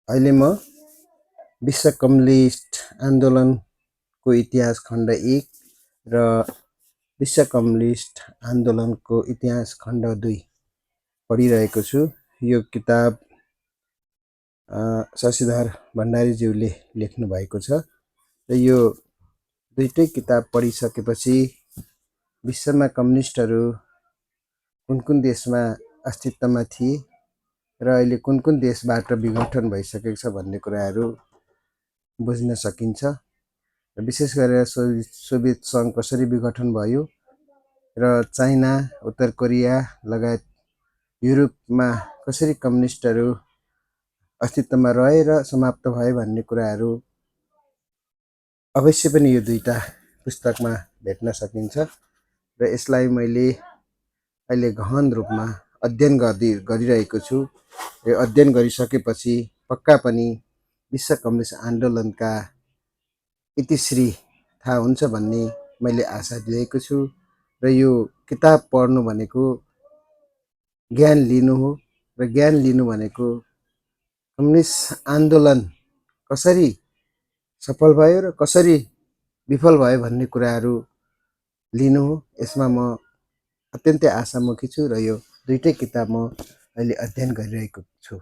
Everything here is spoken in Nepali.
अहिले म विश्व कम्युनिस्ट आन्दोलनको इतिहास खण्ड 1 र विश्व कम्युनिस्ट आन्दोलनको इतिहास खण्ड 2 पढिरहेको छु। यो किताब शशिधर भण्डारीज्यूले लेख्नु भएको छ र यो दुईटै किताब पढिसकेपछि विश्वमा कम्युनिस्टहरू कुन कुन देशमा अस्तित्वमा थिए र अहिले कुन कुन देशबाट विघटन भइसकेको छ भन्ने कुराहरू बुझ्न सकिन्छ। र विशेष गरेर सोभियत सङ्घ कसरी विघटन भयो र चाइना, उत्तर कोरिया लगायत युरोपमा कसरी कम्युनिस्टहरू अस्तित्वमा रहे र समाप्त भए भन्ने कुराहरू अवश्य पनि यो दुईटा पुस्तकमा भेट्न सकिन्छ र यसलाई मैले अहिले गहन रूपमा अध्ययन गरिरहेको छु। यो अध्ययन गरिसकेपछि पक्का पनि विश्व कम्युनिस्ट आन्दोलनका इतिश्री थाहा हुन्छ भन्ने मैले आशा लिएको छु र यो किताब पढ्नु भनेको ज्ञान लिनु हो र ज्ञान लिनु भनेको कम्युनिस्ट आन्दोलन कसरी सफल भयो र कसरी विफल भयो भन्ने कुराहरू लिनु हो। यसमा म अत्यन्तै आशामुखी छु र यो दुईटै किताब म अहिले अध्ययन गरिरहेको छु।